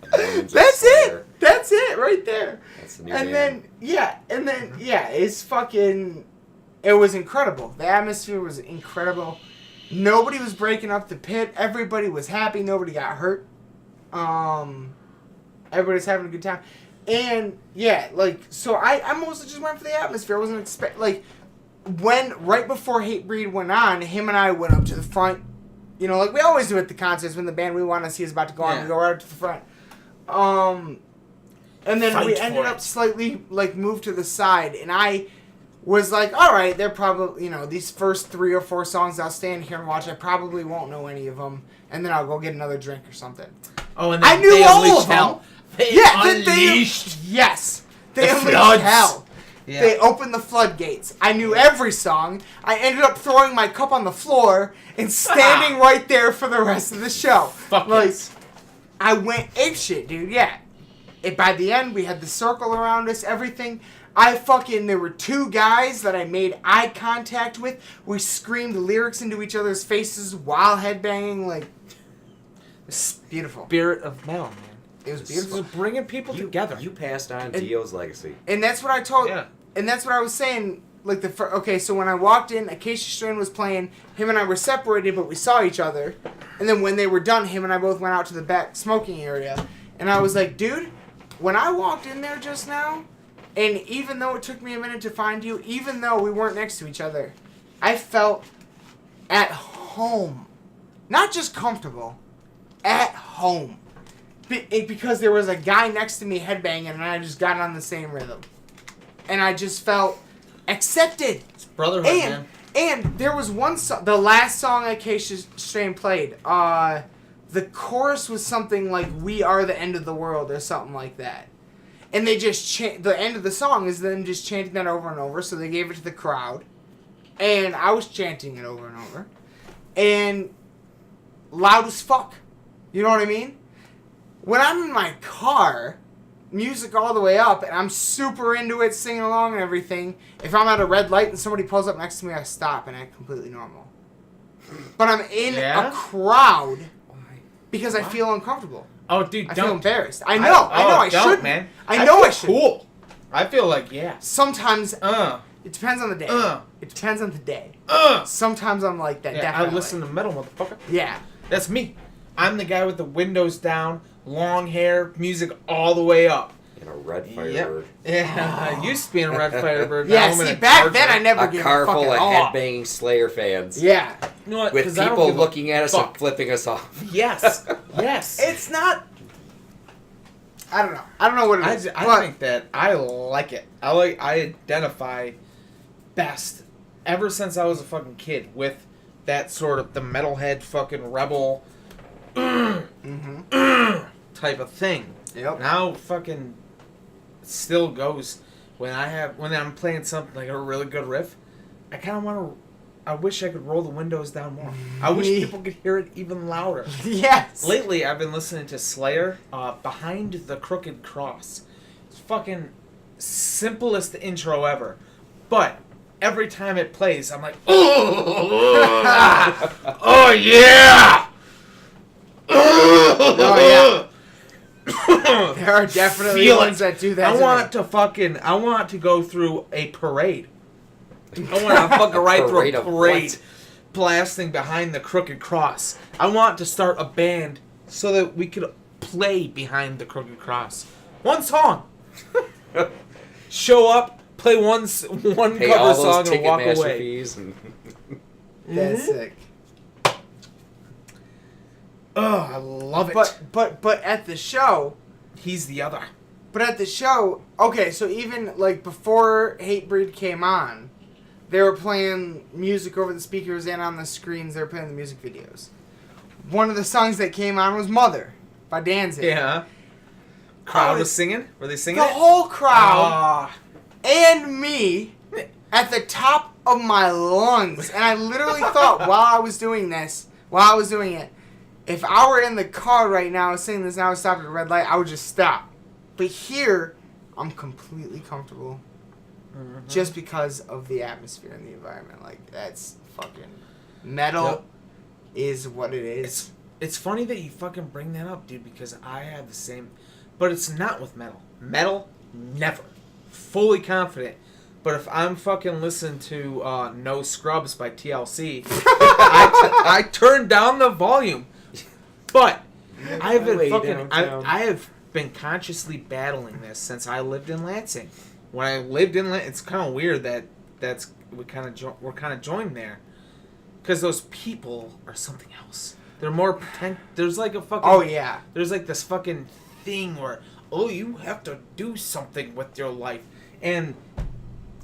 S1: That's it. That's it right there.
S3: That's the new
S1: band. It's fucking... It was incredible. The atmosphere was incredible. Nobody was breaking up the pit. Everybody was happy. Nobody got hurt. Everybody's having a good time. And, yeah, like, so I mostly just went for the atmosphere. I wasn't right before Hatebreed went on, him and I went up to the front, you know, like we always do at the concerts when the band we want to see is about to go on, we go right up to the front. And then we ended up slightly, like, moved to the side, and I was like, all right, they're probably, you know, these first 3 or 4 songs I'll stand here and watch, I probably won't know any of them, and then I'll go get another drink or something.
S2: Oh, and then
S1: I knew all of them.
S2: Hell. They
S1: unleashed They unleashed hell. Yeah. They opened the floodgates. I knew every song. I ended up throwing my cup on the floor and standing right there for the rest of the show.
S2: Fuck yes.
S1: I went apeshit, dude. Yeah. By the end, we had the circle around us, everything. There were 2 guys that I made eye contact with. We screamed lyrics into each other's faces while headbanging. Like, it was beautiful.
S2: Spirit of metal, man.
S1: It was beautiful.
S2: It was bringing people together.
S3: You passed on Dio's legacy.
S1: And that's what I told... Yeah. And that's what I was saying. Like so when I walked in, Acacia Strain was playing. Him and I were separated, but we saw each other. And then when they were done, him and I both went out to the back smoking area. And I was like, dude, when I walked in there just now, and even though it took me a minute to find you, even though we weren't next to each other, I felt at home. Not just comfortable. At home. Because there was a guy next to me headbanging, and I just got on the same rhythm. And I just felt accepted.
S2: It's brotherhood, man.
S1: And there was one song, the last song Acacia Strain played, the chorus was something like, "We are the end of the world," or something like that. And they just the end of the song is them just chanting that over and over, so they gave it to the crowd. And I was chanting it over and over. And loud as fuck. You know what I mean? When I'm in my car, music all the way up, and I'm super into it, singing along and everything, if I'm at a red light and somebody pulls up next to me, I stop and act completely normal. But I'm in a crowd because I feel uncomfortable.
S2: Oh, dude,
S1: I feel embarrassed. I know I shouldn't.
S2: Man.
S1: I know I should.
S2: Cool. I feel like,
S1: Sometimes, it depends on the day. It depends on the day. Sometimes I'm like that, definitely.
S2: I listen to metal, motherfucker.
S1: Yeah.
S2: That's me. I'm the guy with the windows down, long hair, music all the way up.
S3: And a red Firebird.
S2: Yeah, I used to be in a red Firebird.
S1: Yeah,
S2: now I'm in
S1: see,
S2: a
S1: back
S2: Charger.
S1: then I never
S3: A
S1: gave
S3: car
S1: a fucking
S3: full of
S1: off.
S3: headbanging Slayer fans.
S1: Yeah.
S2: You know what?
S3: With
S2: 'Cause I don't
S3: people
S2: give a
S3: looking at us and
S2: fuck.
S3: flipping us off.
S2: Yes. Yes.
S1: It's not... I don't know. I don't know what it is.
S2: I think that I like it. I identify best ever since I was a fucking kid with that sort of the metalhead fucking rebel type of thing.
S1: Yep.
S2: Now fucking still goes when I'm playing something like a really good riff. I kind of want to. I wish I could roll the windows down more. I wish people could hear it even louder.
S1: Yes.
S2: Lately, I've been listening to Slayer, Behind the Crooked Cross. It's fucking simplest intro ever. But every time it plays, I'm like, oh yeah!
S1: Oh, yeah. There are definitely
S2: Feel
S1: ones
S2: it.
S1: that do that.
S2: I want to go through a parade. I want to fucking ride through a parade blasting Behind the Crooked Cross. I want to start a band so that we could play Behind the Crooked Cross. One song. Show up, play one
S3: Pay
S2: cover
S3: all
S2: song
S3: those
S2: and walk
S3: Ticketmaster
S2: away.
S3: fees and
S1: That's sick.
S2: Oh, I love it.
S1: But at the show,
S2: He's the other.
S1: okay, so even like before Hatebreed came on, they were playing music over the speakers and on the screens. They were playing the music videos. One of the songs that came on was "Mother" by Danzig.
S2: Yeah. Crowd was singing? Were they singing
S1: The
S2: it?
S1: whole crowd and me at the top of my lungs, and I literally thought while I was doing it, if I were in the car right now singing this and I was stopped at a red light, I would just stop. But here, I'm completely comfortable. Just because of the atmosphere and the environment. Like, that's fucking... Metal is what it is.
S2: It's funny that you fucking bring that up, dude, because I have the same... But it's not with metal. Metal, never. Fully confident. But if I'm fucking listening to No Scrubs by TLC, I turn down the volume. But I have been consciously battling this since I lived in Lansing. When I lived in Lansing, it's kind of weird that we're kind of joined there, because those people are something else. They're more pretend. There's like a fucking.
S1: Oh yeah.
S2: There's like this fucking thing where you have to do something with your life, and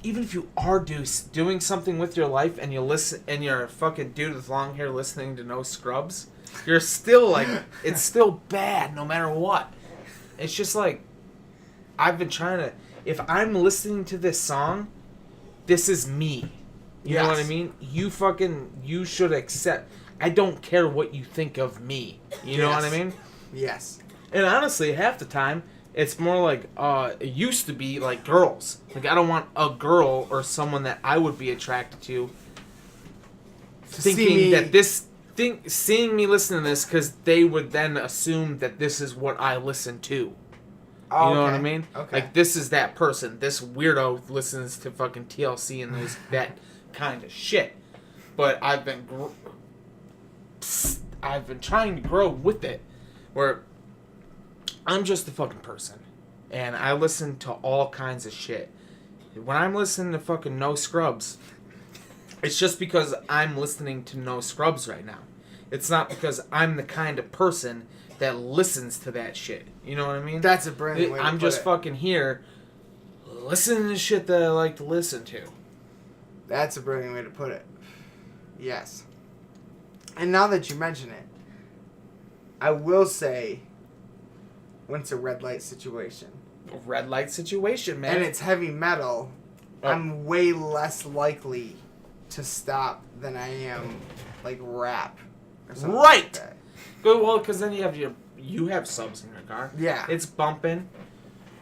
S2: even if you are doing something with your life and you listen and you're a fucking dude with long hair listening to No Scrubs, you're still like it's still bad no matter what. It's just like I've been trying to. If I'm listening to this song, this is me. You know what I mean? You should accept. I don't care what you think of me. You know what I mean?
S1: Yes.
S2: And honestly, half the time, it's more like, it used to be like girls. Like, I don't want a girl or someone that I would be attracted to thinking that seeing me listen to this, because they would then assume that this is what I listen to.
S1: Oh,
S2: you know what I mean?
S1: Okay.
S2: Like, this is that person. This weirdo listens to fucking TLC and that kind of shit. But I've been trying to grow with it, where I'm just a fucking person, and I listen to all kinds of shit. When I'm listening to fucking No Scrubs, it's just because I'm listening to No Scrubs right now. It's not because I'm the kind of person that listens to that shit. You know what I mean?
S1: That's a brilliant way to
S2: I'm
S1: put
S2: just
S1: it.
S2: fucking here listening to shit that I like to listen to.
S1: That's a brilliant way to put it. Yes. And now that you mention it, I will say when it's a red light situation.
S2: A red light situation, man.
S1: And it's heavy metal, I'm way less likely to stop than I am like rap or something
S2: Right.
S1: like that.
S2: Good, well, because then you have subs in your car.
S1: Yeah.
S2: It's bumping.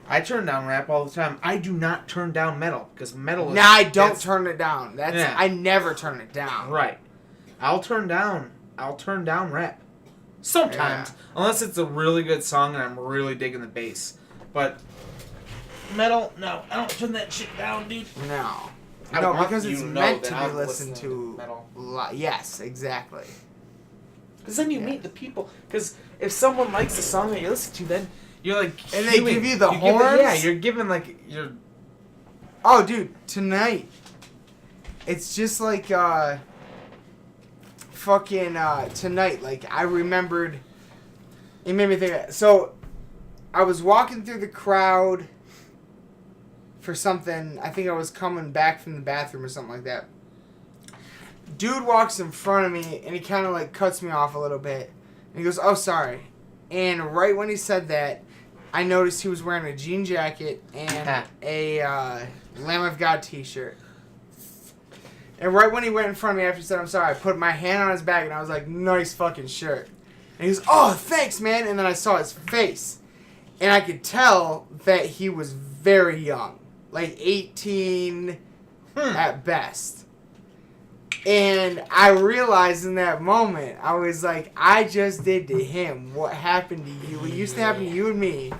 S2: I turn down rap all the time. I do not turn down metal, because metal is...
S1: Nah, I don't turn it down.
S2: Yeah.
S1: I never turn it down.
S2: Right. I'll turn down rap. Sometimes.
S1: Yeah.
S2: Unless it's a really good song and I'm really digging the bass. But metal, no. I don't turn that shit down, dude.
S1: No.
S2: I
S1: No,
S2: want
S1: because
S2: you
S1: it's
S2: to know
S1: meant
S2: that
S1: to be
S2: I'm
S1: listened
S2: listening
S1: to.
S2: to metal.
S1: Yes, exactly.
S2: Because then you meet the people. Because if someone likes the song that you listen to, then You're like,
S1: and they give you the horns.
S2: You're giving like your.
S1: Oh, dude, tonight. It's just like fucking tonight. Like I remembered. It made me think. So, I was walking through the crowd for something. I think I was coming back from the bathroom or something like that. Dude walks in front of me and he kind of like cuts me off a little bit. And he goes, "Oh, sorry." And right when he said that, I noticed he was wearing a jean jacket and a Lamb of God t-shirt. And right when he went in front of me after he said, "I'm sorry," I put my hand on his back and I was like, "Nice fucking shirt." And he goes, "Oh, thanks, man." And then I saw his face. And I could tell that he was very young. Like 18 at best. And I realized in that moment, I was like, I just did to him what happened to you. What used to happen to you and me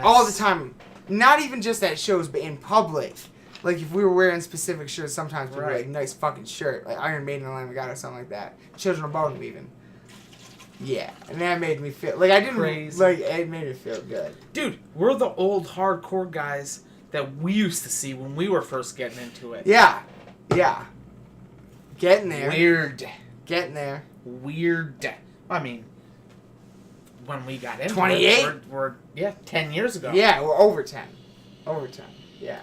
S1: all the time. Not even just at shows, but in public. Like, if we were wearing specific shirts, sometimes people were like, "Nice fucking shirt." Like Iron Maiden and Lamb of God or something like that. Children of Bodom even. Yeah. And that made me feel... Like, I didn't...
S2: Crazy.
S1: Like, it made me feel good.
S2: Dude, we're the old hardcore guys that we used to see when we were first getting into it.
S1: Yeah. Yeah. Getting there.
S2: Weird.
S1: Getting there.
S2: Weird. I mean, when we got into
S1: 28?
S2: it, we're 10 years ago.
S1: Yeah, we're over 10. Over 10. Yeah.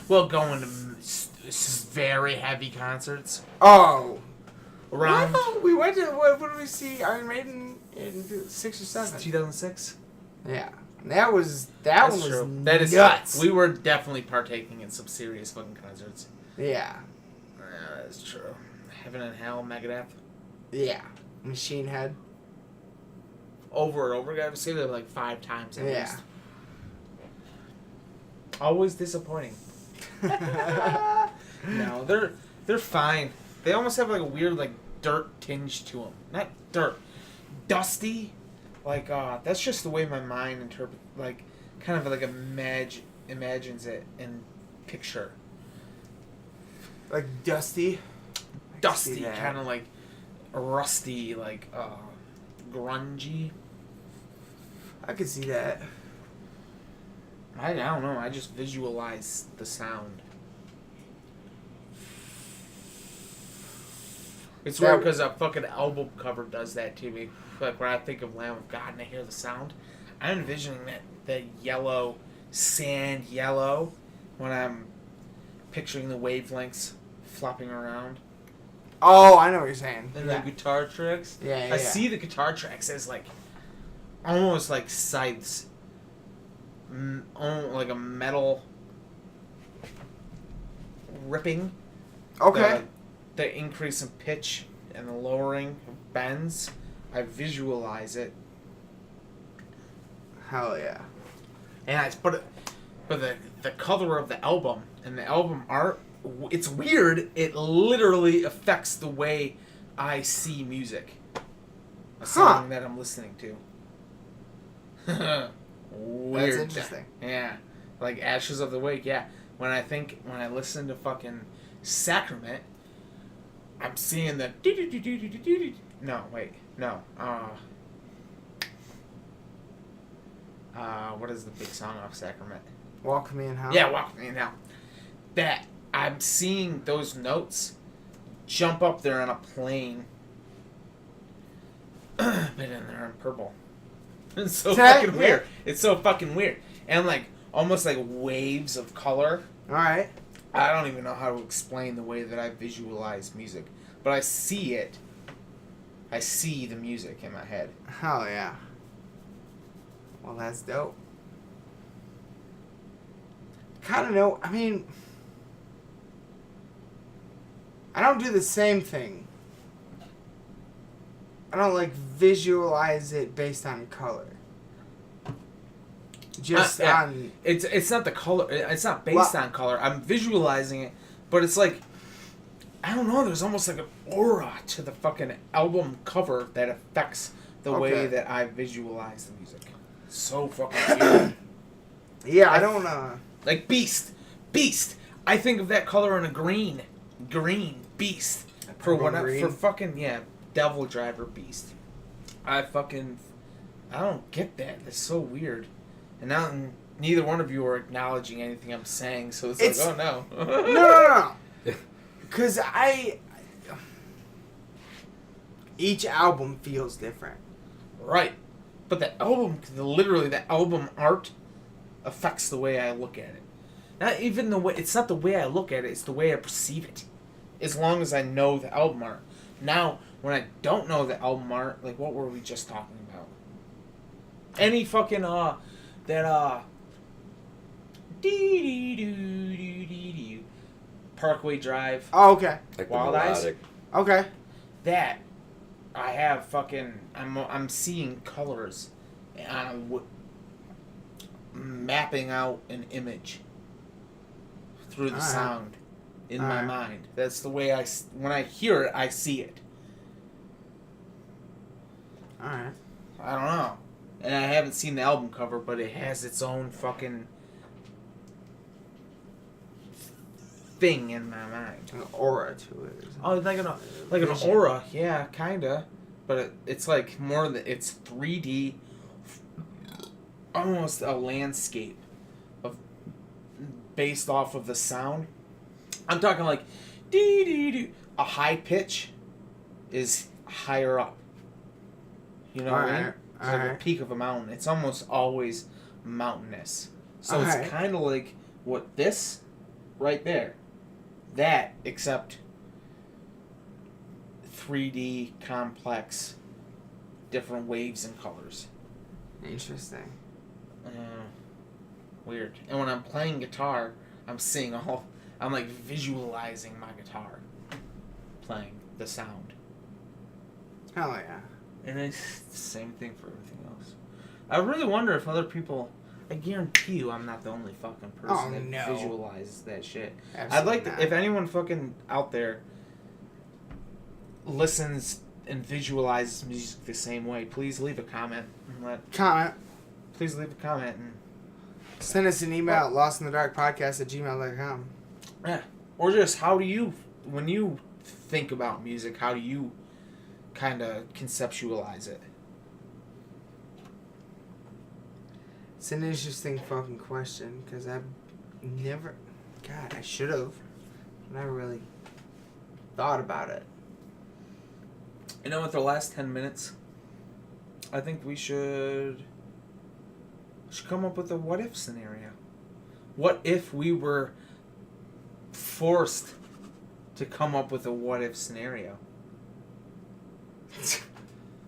S2: Well, going to very heavy concerts.
S1: Oh.
S2: Around...
S1: Well, we went to... What did we see? Iron Maiden in 6 or 7?
S2: 2006?
S1: Yeah. That was...
S2: That's
S1: one was
S2: true. That is
S1: nuts.
S2: We were definitely partaking in some serious fucking concerts.
S1: Yeah.
S2: That's true. Heaven and Hell, Megadeth.
S1: Yeah. Machine Head.
S2: Over and over again. I've seen it like 5 times at
S1: Yeah.
S2: least. Always disappointing. No, they're fine. They almost have like a weird like dirt tinge to them. Not dirt, dusty. Like that's just the way my mind interprets. Like kind of like imagines it in picture.
S1: Like dusty.
S2: Dusty, kind of like rusty, like grungy.
S1: I could see that.
S2: I don't know. I just visualize the sound. It's weird because a fucking album cover does that to me. Like when I think of Lamb of God and I hear the sound, I'm envisioning that yellow, sand yellow, when I'm picturing the wavelengths flopping around.
S1: Oh, I know what you're saying.
S2: And the guitar tracks.
S1: Yeah,
S2: I see the guitar tracks as like almost like scythes. Like a metal ripping.
S1: Okay.
S2: The increase in pitch and the lowering of bends. I visualize it.
S1: Hell yeah.
S2: And but the color of the album and the album art, it's weird. It literally affects the way I see music. A song that I'm listening to. Weird.
S1: That's interesting.
S2: Yeah. Like Ashes of the Wake, yeah. When I listen to fucking Sacrament, I'm seeing the no, wait. No. What is the big song off Sacrament?
S1: Walk Me in Hell.
S2: Yeah, Walk Me in Hell. That I'm seeing those notes jump up there on a plane. But then they're in purple. It's so fucking weird. It's so fucking weird. And like almost like waves of color.
S1: Alright.
S2: I don't even know how to explain the way that I visualize music. But I see it. I see the music in my head.
S1: Hell yeah. Well, that's dope. Kind of know, I mean, I don't do the same thing. I don't like visualize it based on color. Just on...
S2: It's not the color. It's not based on color. I'm visualizing it, but it's like, I don't know. There's almost like an aura to the fucking album cover that affects the way that I visualize the music. It's so fucking weird.
S1: Yeah, I don't
S2: like Beast. I think of that color in a green. Beast. For fucking Devil Driver Beast. I I don't get that. That's so weird. And now neither one of you are acknowledging anything I'm saying, so it's like, oh no.
S1: No. Because each album feels different.
S2: Right. But the album, literally, the album art affects the way I look at it. Not even the way, it's not the way I look at it, it's the way I perceive it. As long as I know the album art. Now, when I don't know the album art, like, what were we just talking about? Any fucking, Parkway Drive.
S1: Oh, okay.
S3: Like
S2: Wild Eyes.
S1: Okay.
S2: That, I have fucking, I'm seeing colors, and I'm mapping out an image through the sound in my mind. That's the way when I hear it, I see it.
S1: Alright.
S2: I don't know. And I haven't seen the album cover, but it has its own fucking thing in my mind.
S1: An aura to it.
S2: Oh, like an aura, yeah, kinda. But it's like more than it's 3D, almost a landscape of based off of the sound. I'm talking like dee dee dee. A high pitch is higher up. You know what I mean? It's like the peak of a mountain. It's almost always mountainous. So it's kind of like what this right there. That, except 3D, complex, different waves and colors.
S1: Interesting.
S2: Weird. And when I'm playing guitar, I'm seeing I'm like visualizing my guitar playing the sound.
S1: Hell yeah.
S2: And it's the same thing for everything else. I really wonder if other people... I guarantee you I'm not the only fucking person that visualizes that shit.
S1: Absolutely
S2: I'd like
S1: not.
S2: to, if anyone fucking out there listens and visualizes music the same way, please leave a comment. Please leave a comment. And
S1: send us an email at lostinthedarkpodcast@gmail.com.
S2: Yeah. Or just how do you, when you think about music, how do you kind of conceptualize it?
S1: It's an interesting fucking question, because I've never... God, I should have. Never really thought about it.
S2: You know, with the last 10 minutes, I think we should come up with a what-if scenario. What if we were forced to come up with a what-if scenario?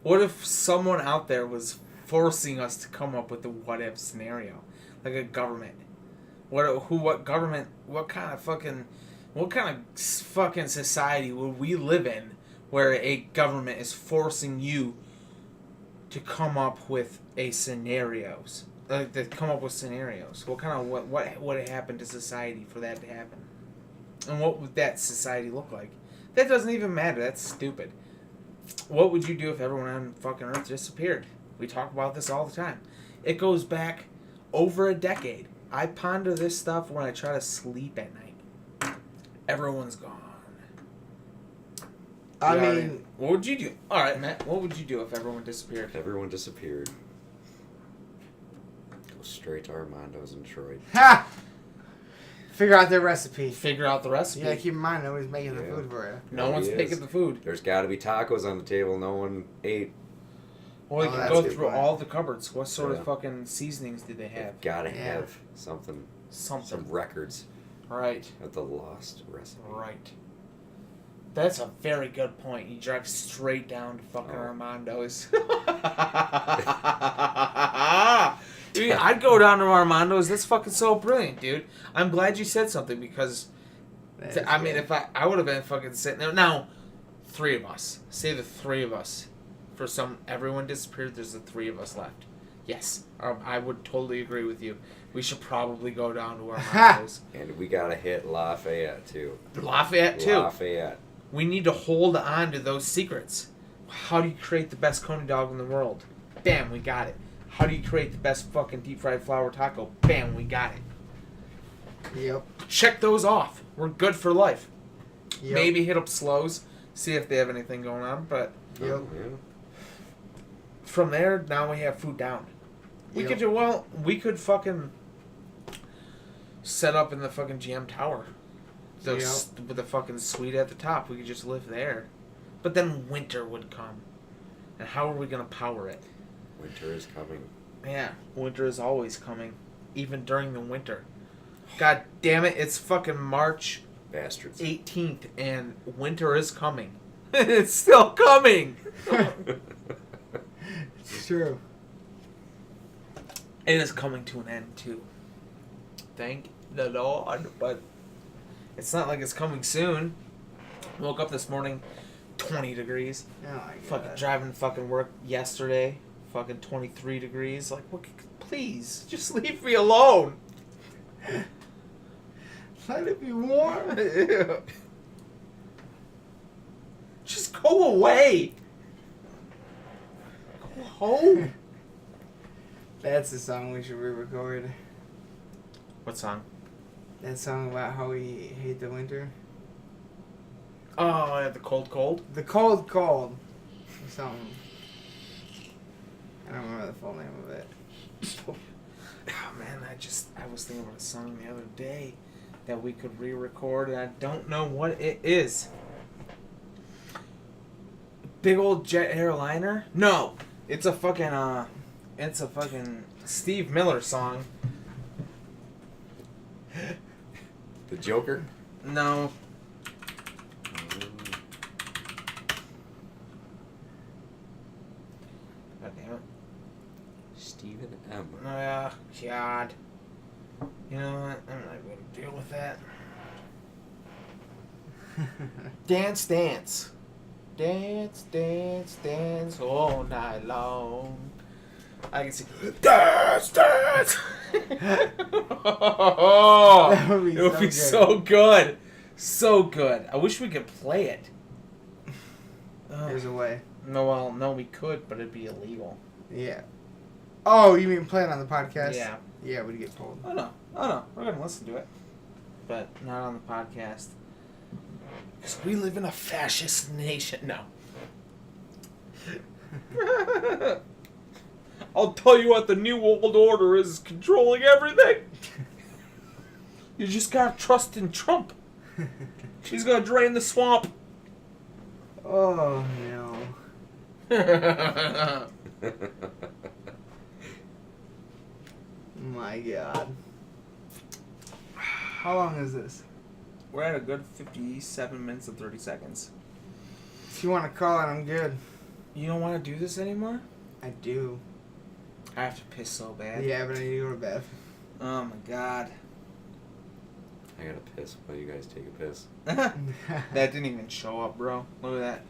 S2: What if someone out there was forcing us to come up with a what-if scenario? Like a government. What kind of fucking society would we live in where a government is forcing you to come up with scenarios? To come up with scenarios. What would happen to society for that to happen? And what would that society look like? That doesn't even matter. That's stupid. What would you do if everyone on fucking Earth disappeared? We talk about this all the time. It goes back over a decade. I ponder this stuff when I try to sleep at night. Everyone's gone.
S1: I mean...
S2: What would you do? Alright, Matt. What would you do if everyone disappeared?
S3: If everyone disappeared. Go straight to Armando's in Detroit.
S1: Ha! Figure out their recipe.
S2: Figure out the recipe.
S1: Yeah, keep in mind, nobody's making the food for you.
S2: No one's making the food.
S3: There's got to be tacos on the table. No one ate.
S2: Well, you can go through all the cupboards. What sort of fucking seasonings do they have?
S3: Gotta have something. Some records.
S2: Right.
S3: Of the lost recipe.
S2: Right. That's a very good point. You drive straight down to fucking Armando's. Dude, I'd go down to Armando's. That's fucking so brilliant, dude. I'm glad you said something because, I mean, if I would have been fucking sitting there. Now, 3 of us. Say the 3 of us. For everyone disappeared, there's the 3 of us left. Yes, I would totally agree with you. We should probably go down to Armando's.
S3: And we gotta hit Lafayette, too.
S2: Lafayette. We need to hold on to those secrets. How do you create the best coney dog in the world? Bam, we got it. How do you create the best fucking deep fried flour taco? Bam, we got it.
S1: Yep.
S2: Check those off. We're good for life.
S1: Yep.
S2: Maybe hit up Slows, see if they have anything going on, but...
S1: Yep.
S2: from there, now we have food down. We could fucking set up in the fucking GM Tower. With the fucking suite at the top. We could just live there. But then winter would come. And how are we going to power it?
S3: Winter is coming.
S2: Yeah, winter is always coming. Even during the winter. God damn it, it's fucking March
S3: Bastards.
S2: 18th and winter is coming. It's still coming!
S1: It's true.
S2: It is coming to an end, too. Thank the Lord. But it's not like it's coming soon. Woke up this morning, 20 degrees.
S1: Oh my God.
S2: Fucking driving to fucking work yesterday. Fucking 23 degrees. Like, what? Please, just leave me alone.
S1: Let it be warm.
S2: Just go away. Go home.
S1: That's the song we should re-record.
S2: What song?
S1: That song about how we hate the winter.
S2: Oh, yeah, the cold cold?
S1: The cold cold. Or something. I don't remember the full name of it.
S2: Oh, man, I was thinking about a song the other day that we could re-record, and I don't know what it is. Big old jet airliner? No, it's a fucking Steve Miller song.
S3: The Joker?
S2: No. God damn it.
S3: Stephen M.
S2: God. You know what? I'm not going to deal with that. Dance, dance. Dance, dance, dance all night long. I can see. Dance, dance! Oh,
S1: That would be
S2: it would be so good. So good. I wish we could play it.
S1: There's a way.
S2: No, we could, but it'd be illegal.
S1: Yeah. Oh, you mean play it on the podcast?
S2: Yeah.
S1: Yeah, we'd get told.
S2: Oh no. We're going to listen to it. But not on the podcast. Because we live in a fascist nation. No. I'll tell you what, the New World Order is controlling everything. You just gotta trust in Trump. He's gonna drain the swamp.
S1: Oh, no. My God. How long is this?
S2: We're at a good 57 minutes and 30 seconds.
S1: If you want to call it, I'm good.
S2: You don't want to do this anymore?
S1: I do.
S2: I have to piss so bad.
S1: Yeah, but I need to go to bed.
S2: Oh my God.
S3: I gotta piss while you guys take a piss.
S2: That didn't even show up, bro. Look at that.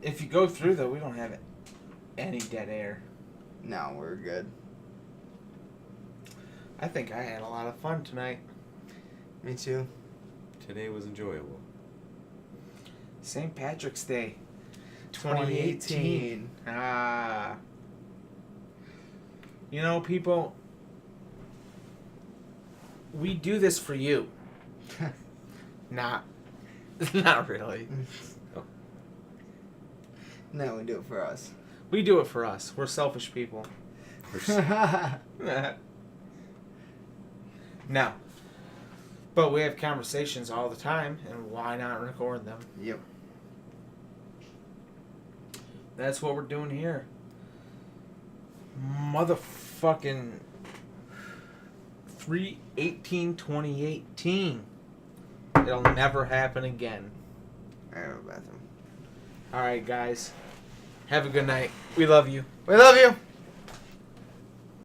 S2: If you go through, though, we don't have any dead air.
S1: No, we're good.
S2: I think I had a lot of fun tonight.
S1: Me too.
S3: Today was enjoyable.
S2: St. Patrick's Day. 2018. Ah. You know, people, we do this for you. Not really.
S1: No, we do it for us.
S2: We do it for us. We're selfish people. No. But we have conversations all the time, and why not record them?
S1: Yep.
S2: That's what we're doing here. Motherfucking 3/18/2018. It'll never happen again.
S1: I have a bathroom.
S2: Alright, guys. Have a good night. We love you.
S1: We love you.